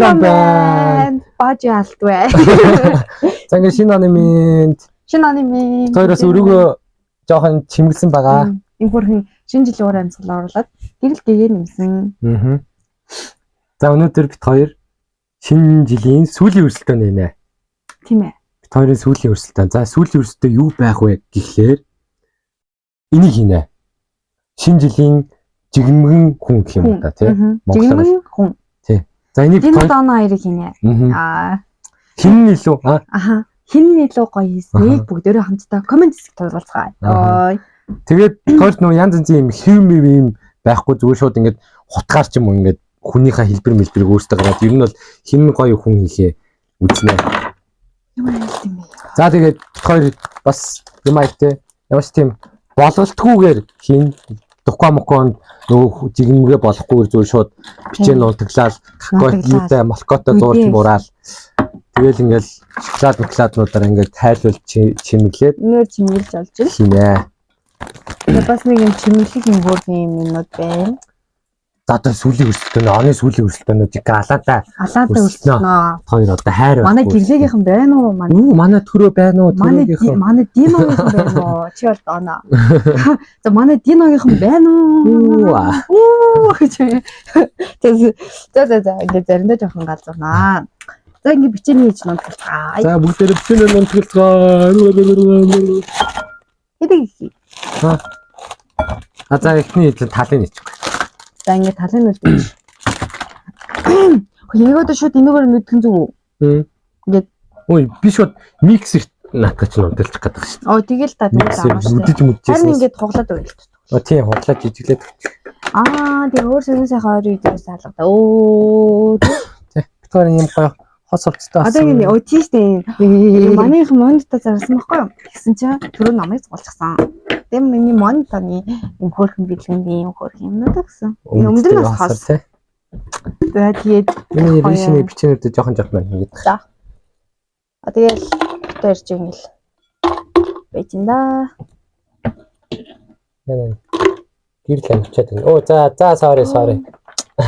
нам байна. Бааж алдвэ. За ингээд шинэ оны минь хоёроос өрөөгөө жоохон чимгэлсэн байгаа. Энэ бүрхэн шинэ жилийн уур амьсгал оруулаад гэрэл гэгээ нэмсэн. За өнөөдөр бит хоёр шинэ жилийн сүүлийн өрсөлдөөн нэ. Тийм ээ. Бит хоёрын сүүлийн өрсөлдөөн. За сүүлийн өрсөлдөөн юу байх вэ гэхлээр энийг хийнэ. Шинэ жилийн жигмгэн хүн гэх юм да тий. Жигмгэн хүн. Тий. За энийг энэ дон хоёрыг хийнэ. Хин илүү хин илүү гоё хийснийг бүгдээрээ хамтдаа комент хэсэгт туулцгаая. Тэгээд тохиолд нөө янз янзын юм байхгүй зүгээр шууд ингээд хутгаар ч юм уу ингээд хүнийхээ хэлбэр мэлбэрийг өөртөө гараад ер нь бол хин гоё хүн хийхээ үзнэ. За тэгээд хоёр бас юм айтэй ямарч тийм болголтгүйгээр хийн докумоконд нөө жигмгээ болохгүйгээр зүгээр шууд бичээ нуултаглаад юутай молкотой зуурч бураал тэгэл ингээл шоколаднуудаар ингээд тайлбал чимэглээд нэр чимэглэж олж ил хийнэ. Бас нэг юм чимэглэх юм бүрийн юмнууд байна. За одоо сүүлийн өрсөлдөөн оны сүүлийн өрсөлдөөнүүдийг алаадаа өрсөлдөнө. Хоёр одоо хайр манай гэрлэгийнхэн байна уу манай төрөө байна уу төрөөгийнхэн манай диногийнхэн байна уу чи бол доноо. За манай диногийнхэн байна уу за ингэ заримдаа жоохон галзуунаа. За ингэ бичээний хийж нутгалцгаа. За бүгдээрээ бичээний нутгалцгаа. Хэдий. За эхний талын хийчих. За ингэ талын нь үлдээж. Яг одоо шууд энэгээр нүдхэн зүг үү? Ингээд ой би шууд миксер натач нутгалчих гэдэг шүү дээ. Тэгэл та тэгвэл аа шүү дээ. Харин ингээд хуглаад өгөл. Тийм хуглаад жижиглээд. Тэгээ өөр сонин сайхан ойрын үдээс хаалгада. Тэг. Битгаар юм гоё хос хувцастай болсон. Одоо ингэ тийш дээ. Манайх монитор зарсан байхгүй юу? Тэгсэн чинь түрүү намайг цугуулчихсан. Тэм миний мониторны юм хөөрхөн бэлгэний юм хөөрх юмнууд гэсэн. Өмнөд нь бас хос. Тэгээд миний ришний бичнүүдээ жоохон байна гэдэг. За. Тэгэл тэр чинь л бэжинда. Яна. Гэрэл амчаад байна. За sorry.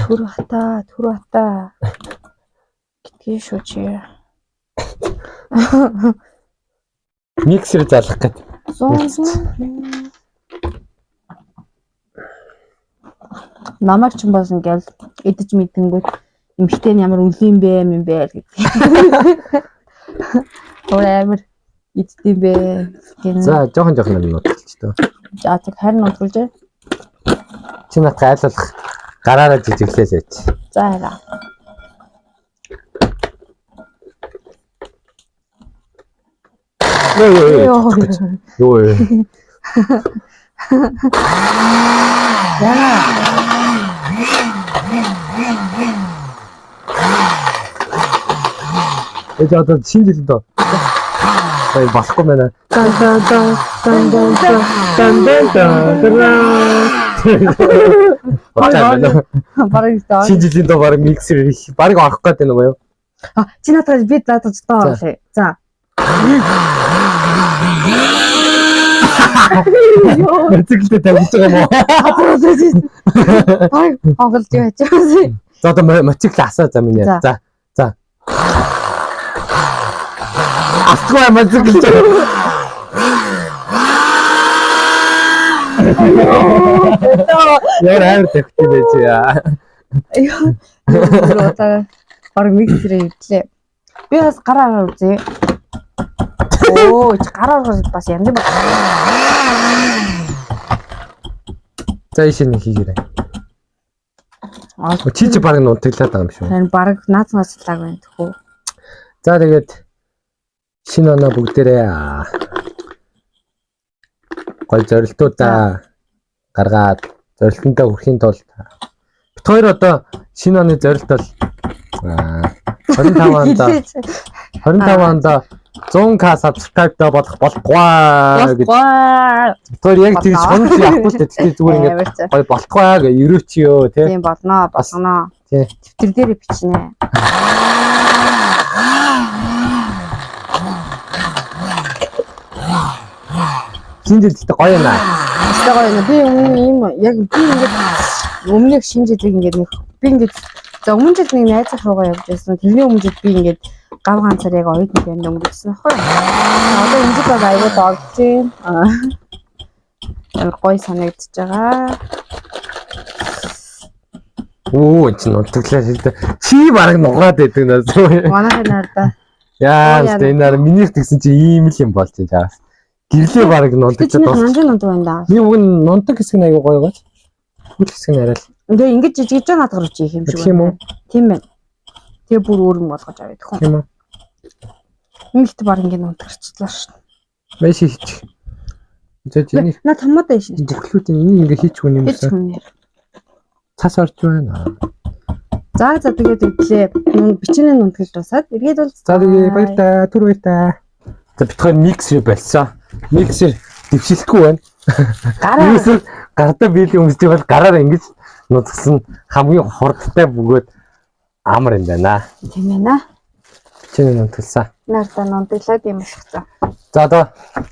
Түр хата. Гэтээ шүү чи. Миксер залгах гэдэг. Намайг ч бас ингээл идэж мэдэнгүүт эмхтэй нь ямар үлийн бэ юм бэ гэдэг. Өөр иддэм бэ. За жоохон нутгалчтай. За тэг харин нутгалж. Чи нат гайлуулах гараараа жижиглээсээч. За хараа. Ёо. Яна. Одоо шинэ жилд доо. Болохгүй байна. Бараг шинэ жилийн доо бараг миксер бараг орох гээд байна уу юу? Чи надад би датаж тоо. За. Мэтгэлтэй тавьж байгаа юм уу? Оголж яач. За одоо мотоцикл асаа за минь. За. Асгүй мотоцикл. Яа хайр тавьчих байж яа. Одоо баг миксерээ идлээ. Би бас гараа үзье. Гараа бас янз байна. За ишин хийгээрэй. Чи баг нутаглаад байгаа юм шүү. Харин баг наацлаг байна тэхүү. За тэгээд шинэ оноо бүгдээрээ гол зорилтуудаа гаргаад зорилтондоо хүрэхийн тулд бит хоёр одоо шинэ оны зорилт бол 25 онд 100k subscribe-тай болох болтугай гэж. Тэр яг тийм сонирх явахгүй л дээ. Зүгээр ингээд гоё болтугай гэж өрөөч ёо тий. Тийм болно. Тий. Твиттер дээр бичнэ. Шинэ жилдээ гоё юм аа. Гоё юм. Би ийм яг би ингээд өмнөх шинэ жилийг ингээд би ингээд За өмнө жил нэг найз руугаа явж байсан. Тэрний өмнө жил би ингээд гав ганцаар яг оюутны банд өнгөрсөн байхгүй. Одоо энэ жил бол аягүй догдож байна. Ямар гоё санагдчихж байгаа. Оо энэ нутаглаа шилдэ. Чи бараг нугаад байдаг наас. Манайхын найрда. Яа, энэ нар минийх тэгсэн чи ийм л юм болж байгаа. Гэрлээ бараг нунтагчаад Чи ханжаа нундаг байна да. Би уг нь нунтаг хэсэг нь аягүй гоё гооч. Хөл хэсэг нь арай л. Тэгээ ингэж жижигж надад гарч ирэх юм шиг Тийм үү? Тийм байна. Тэгээ бүр өөрөнгө болгож аваад хөө. Тийм үү? Ингээд баг ингэ нунтагчлаа шүү. Маш хийчих. Энийг На томоод байна шин. бүхлүүд энийг ингээ хийчихгүй юм байна. Цас орж байна. За тэгээд өглөө бичнээ нунтгалж дуусаад эргээд бол За тэгээ баяртай, түр баяртай. За битгаар миксер болсон. Миксер дэвшилтгүй байна. гараа Миксер гардаа биелийн өмсдөг бол гараар ингэж нутгсан хамгийн хурдтай бөгөөд амар юм байна. тийм байна. Бичнээ нутгалсан. Нартай нунтглаад юм болчихсон. За одоо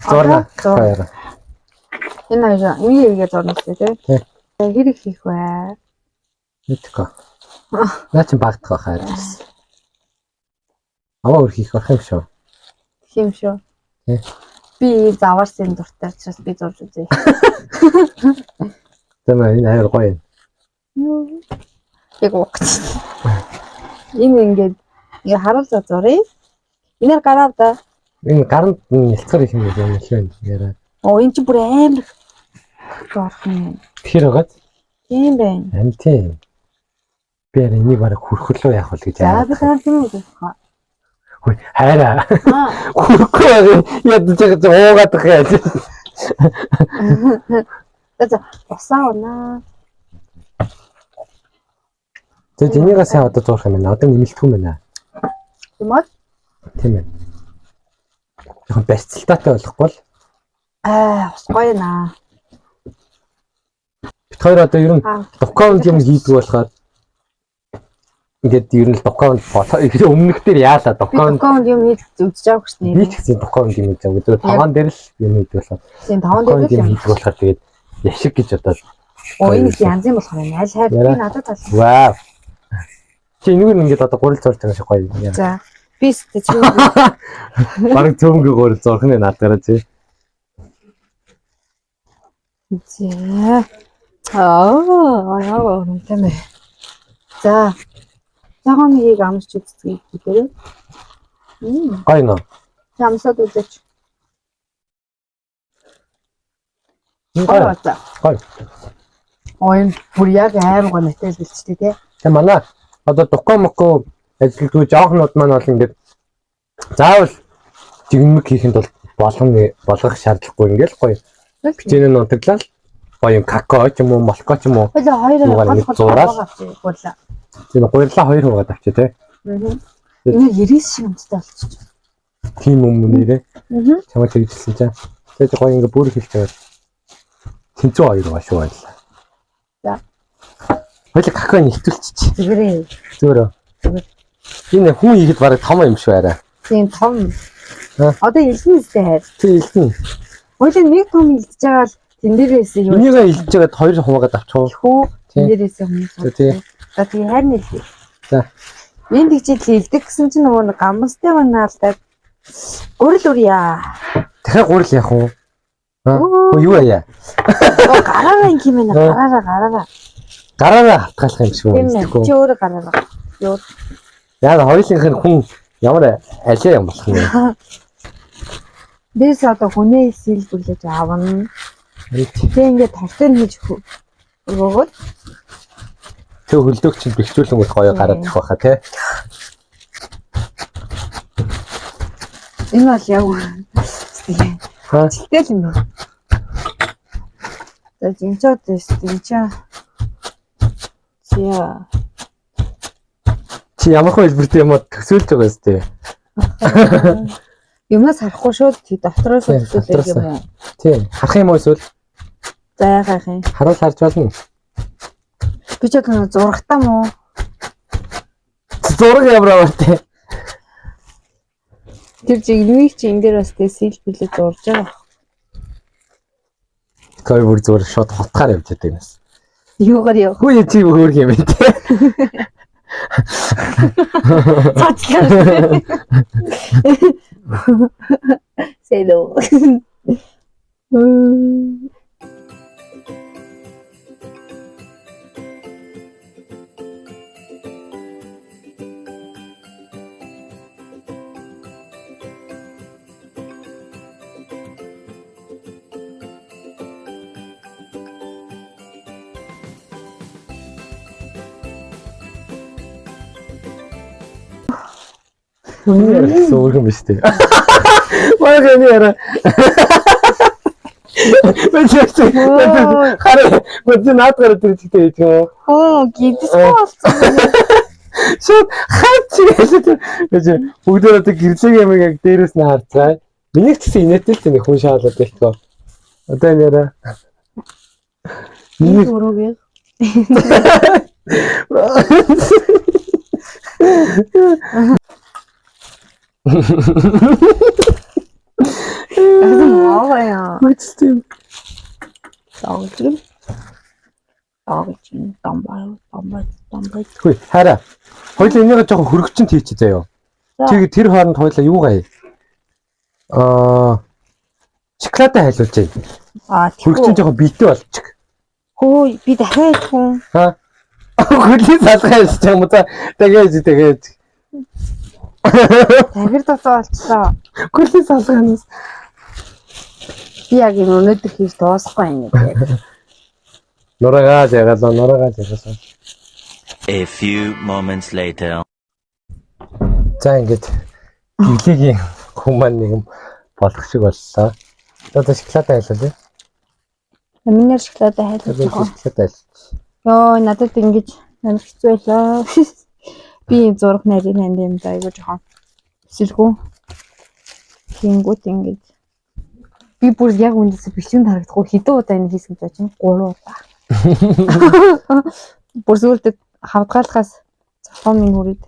зурна. Зурна. Энэ хоёр энийг зурна гэсэн тийм. Тий. Хэрэг хийх вэ? Мэдгүй. Наа чи багтах байхаар. Аваа өөр хийх байх юм шүү. Тийм шүү. Тий. Би заварсан дуртай учраас би зурж үзье. Тэмээ энэ аяар гоё юм. Яг угт. Энэ ингээд харуулзаа зуръя. Энээр гарав да. Энэ гаранд нэлцэр их юм байна хэлээ яриа. Оо энэ чи бүр амар жоох юм. Тэр байгаад Тийм байна. амтэн. Би энийг бараг хөрхөлөө яах вэ гэж За би таар тийм үү. Хөөе хайраа. Аа. Хөрхөө ядаж уугаад байгаа юм. За усаа унаа. Тэг энийгээ сайн одоо зурх юм байна. Одоо нэмэлтгүй юм байна. Тийм үү? Тийм ээ. Яг барьцалтаатай болохгүй л Ус гоё наа. бит хоёр одоо ер нь документ юм хийдэг болохоор ингээд ер нь документ фото өмнөх дээр яалаа документ юм хийж үзэж авах шнэ. би ч гэсэн документ юм хийж байгаа. Өдөр таван дээр л юм хийдэг болохоор Тийм таван дээр юм л. хийдэг болохоор тэгээд яшиг гэж одоо Оо энэ янз юм болох юм. Аль хайр би надад тал. вау. Чи энийг ингээд одоо гурил зурж байгаа шиг гоё юм. За би сте чи Бараг цөмгөө гурил зурх нь наадгараа чи. За. Аа тийм ээ. За. Цагаан нэгийг амарч үзье гэдэг. Гоё нөө. Ямсад үзэж. Гоё. Гоё. Ой бүр яг аим гоо нэтэл бэлчтэй тий. Тэг манай одоо документ ажилтгүй жоохнууд маань бол ингээд заавал жигмэг хийхэд бол болгох шаардлагагүй ингээл гоё. Бичнээ нутаглал гоё юм какао ч юм уу молко ч юм уу. Хоёул хоёр зураад авчихгүйла. тийм гуйрлаа хоёр хугаад авчи тий. Энэ 90 шиг амттай болчих. Тийм юм нэрээ. Аа. Чамд хэрэгжилсэн чаа. Тэгээд гоё ингээ бүр хэлж байгаа. Тэнцүү хоёр ба шүү байлаа. За. Хоёул какао нэгтүүлчих. Тэгэрээ. Зөөрөө. Энэ хүн ихэд бараг том юм шүү арай. Тийм том. Аа. Одоо илснэстэй хайр. Тий илхэн. Хоёул нэг том илдэж байгаа л тэн дээрээс юу. Энийгээ илж байгаад хоёр хуваагаад авчихв. Хүү тэн дээрээс хүмүүс. Тий. За тийм хайр нэлээ. За. Энд тэгжил илдэг гэсэн чинь нөгөө гамстай банаалтай. Гурил үрья. Дахиад гурил яах вэ? Оо юу яа? Гараараа юм юм гараараа. Гараараа хатгаалах юм шиг Тийм үү? ээ. Чи өөрөө гараараа. Юу. Яг хоёулынх нь хүн ямар алиа юм болох юм. Дэс одоо хүнээ сэлбэрлэж аавна. Тэг ингээд тавтан хийж өгөөгөл Тэг хөлдөг чинь бэлчүүлэн их гоё гараад ирэх байхаа тий. Энэ бол яг Хаа. тэл юм байна. За зинчод зинчаа. Зя. Чи ямар хөлбөртэй юм төсөөлж байгаа зү. Юмнаас харахгүй шууд тий дотроос төсөөлөх юм уу? Тий. Харах юм уу эсвэл За яах юм. харуул харж болно. Би ч одоо зурагтаа мó. Зураг ямар аваатай. Тэр жигнэвийг чи энэ дээр бас сэлбэрлэж зурж байгаа. Кой бүр зур шууд хотгаар явж байдаг юмс. Юугаар яв. Хүү чи хөөх юм бэ тий. Цаачлаа. Сэдо. Сүүрхэн биш үү? Маяг яра. Хараа, гоо наадгаар дэрчтэй гэж юм. Гидсгүй болсон. Шууд хаач бүгдөө одоо гэрзэг юм яг дээрээс нь харцгаа. Миний ч гэсэн инээдтэй л тийм хүн шаалаад байлтгоо. Одоо энэ яра. Миний өрөөг. Яа. Мэдсэн. Таалж. Тамбай. Хөөе, хараа. Хоёул энийг жоохон хөргөчөнд хийчих заяа. Тэг тэр хооронд хоёлаа юу гая? Шоколадаа хайлуулчих. Хөргөчөнд жоохон битээ болчих. Хөөе, би дахиад хүн. Хөлийн салгаа хийж байгаа юм да. Тэгээд. Дахир тосоо болчихлоо. Хөлийн салгаанаас Би яг энэ өнөөдөр хийж дуусахгүй юм яг. Нураагаа ягалаа. A few moments later. За ингээд гэлигийн хүн маань нэг юм болох шиг боллоо. Одоо шоколадаа хайлуулъя. Миний шоколадаа хайлуулж. Йоо, надад ингэж намайг хэцүү байлаа. Би зурх нарийн ханд юм да айгуу жоохон. Эсэлгүй. Тэнгүүт ингэж. Би бүр яг үнэсээ бичвэн харагдахгүй хэдэн удаа энэ хийсэн гэж байна. 3 удаа. Бүр зүйлд хавдгаалахаас цохом минь хүрээд.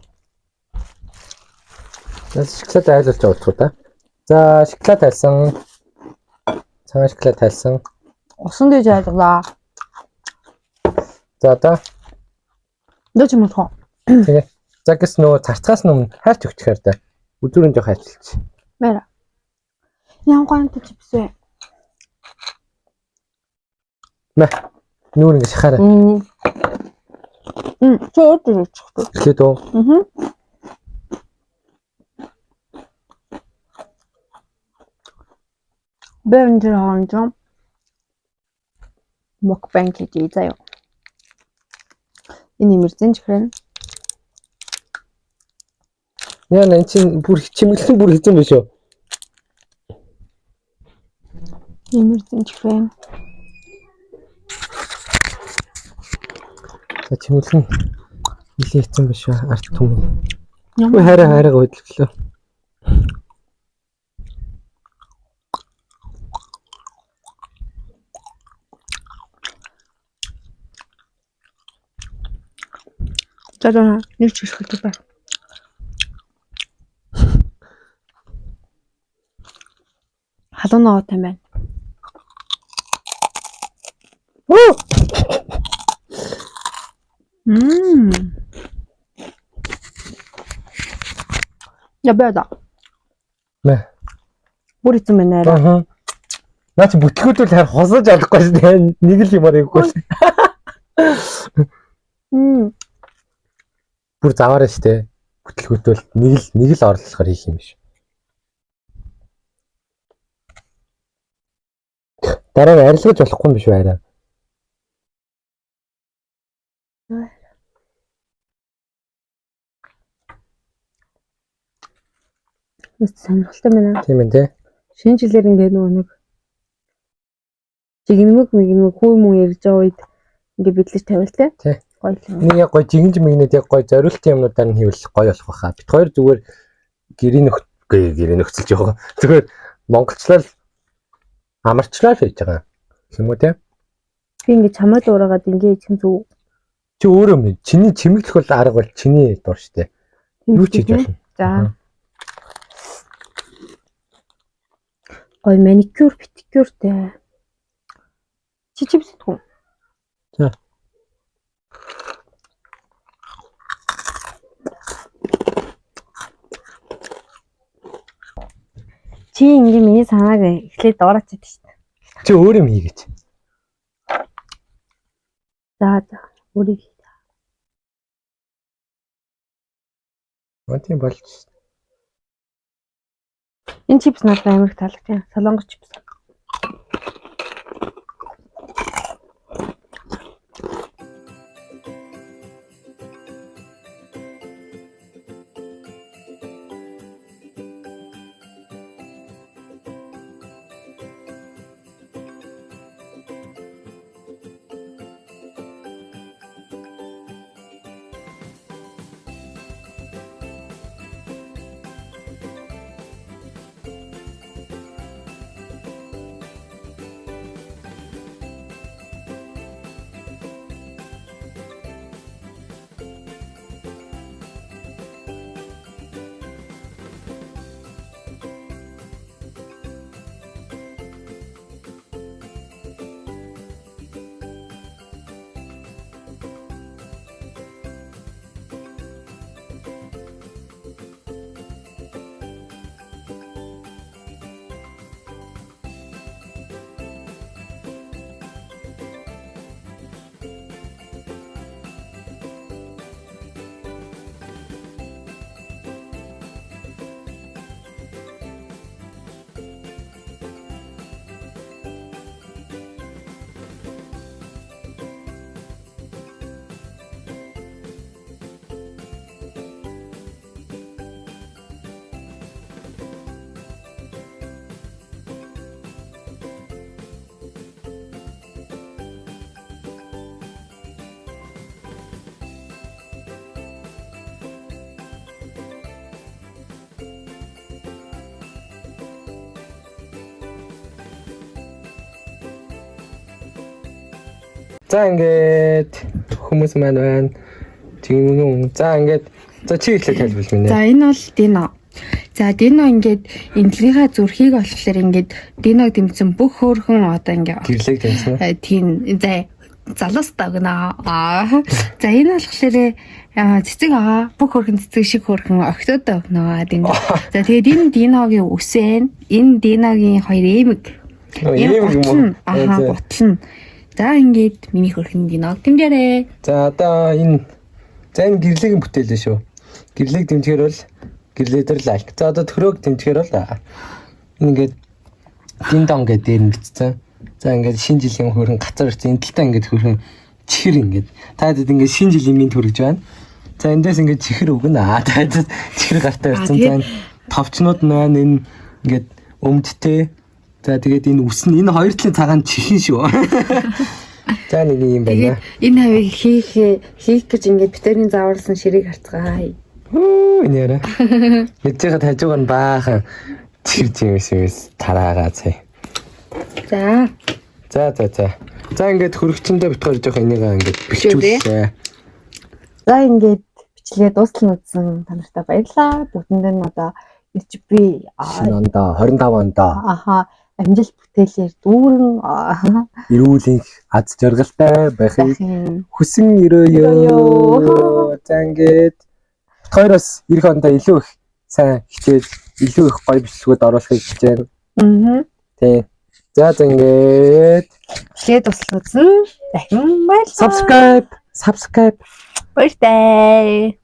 Шоколад айлуулж байгаа та. За, шоколад тайлсан. Цагаан шоколад тайлсан. Усан дэж айлглаа. За одоо дэж юм уу? Тэгээ. За гэс нөө зарцгаас өмнө хайрч өгчихээр та. Өдөрөн жоох хайчилж. Мара. Ян гант чипсээ. Нүүр ингэ шахаарай. Чөөд чихтэй. Эхлээд үү? Бэндэр хаанчам. Мокбанк хийж заяа. Энэ имерзэн чихрэн. Яа нэ чинь бүр чимэглэн бүр хэзэн биш үү? Имерзэн чихрэн. За чимэглэн нэлээ хэзэн биш үү? Арт түм. Ямар хараа хөдөлгөлөө. За нэг ч хэлэхгүй байна. Халуун ногоотой юм байна. Ябада. Бүр хэцүү байна аа. Наач бүтгэхүүд л харин хосож чадахгүй шүү дээ. Нэг л юмар иггүй. Бүр заваарай штэ. Бүтлгүүтвэл нэг л орлохоор хийх юм биш. Дараа нь арилгаж болохгүй юм биш үү арай. Сонирхолтой байна. Тийм ээ тий. Шинэ жилээр ингээд нэг жигнэмэг хүү мөн ярьж байгаа үед ингээд бидлэж тавил те. Тий. Гоё юм. Нэг яг гоё жигэнж мэгнэд яг гоё зориултын юмнуудаар нь хийвэл гоё болох байхаа. Бид хоёр зүгээр гэрээ нөхцөлж байгаа. Зүгээр монголчлал амарчлал хийж байгаа юм уу те? Би ингээд чамайг ураагаад ингээд ичэн зүг. Чи өөрөө минь чиний чимэглэх бол арга бол чиний дур штэ. Юу ч хийж болно. За. Ой маникюр, педикюртэй. Чичипсэтгүү. За. Чи ингээ миний санааг эхлээд дуурайчихэд шүү дээ. Чи өөр юм хийгээч. За өөрийг Тийм болж. энэ чипс надад амар их таалагдсан. Солонгос чипс. За ингээд хүмүүс маань байна. Тийм. За ингээд чи ихлэ тайлбарлаж байна. За энэ бол Дино. За Дино ингээд энэлгийнхаа зүрхийг болохоор ингээд Диног дэмжсэн бүх хөөрхөн одоо ингээд гэрлэг дэмжсэн үү? Тийм. За залуус дагна. За энэ болохоор цэцэг байгаа. Бүх хөөрхөн цэцэг шиг хөөрхөн огтод өгнө. За тэгээд энэ Диногийн үсэн, энэ Диногийн хоёр эмэг. Эмэг юм уу? Ботлно. За ингээд миний хөрхөн Диног дэмжээрэй. За одоо энэ гэрлэгийн бүтээл шүү. Гэрлэг дэмжихээр бол гэрлэдэр лайк. За одоо төрөөг дэмжихээр бол ингээд диндон гэдэг дээр нэгцсэн. За ингээд шинэ жилийн хөрхөн гацар ирсэн. Энэ талдаа ингээд хөрхөн чихэр ингээд. Та хэд ингээд шинэ жилийн минь төрөж байна. За эндээс ингээд чихэр өгнө. Та хэд чихэр гартаа ирсэн. За товчнууд маань энэ ингээд өмдтэй. За тэгээд энэ үс нь энэ хоёр талын цагаан чихэн шүү. За нэг юм байна. Энэ хавийг хийх гэж ингээд битэрийн зааварлсан ширийг харцгаая. Энэ яра. Мэдээгээ тажиг нь баахан тэр тиймээс тараагаа цай. За. За ингээд хөрөгчөндөө битгаар жоох энийгээ ингээд бичүүлээ. За ингээд бичлэгээ дуустал үзсэн та нартай баярлалаа. Бүгдэнд нь одоо би шинэ ондоо 25 ондоо. Амжилт бүтээлээр дүүрэн эрүүл аз жаргалтай байхыг хүсэн өрөөё. За ингээд хоёроос эх ондоо илүү их сайн хичээл илүү их гоё бичлэгүүд оруулахыг хичээнэ. Тий. За ингээд бичлэгээ дуустал үзсэн. Дахин баярлалаа. Subscribe. Баяртай.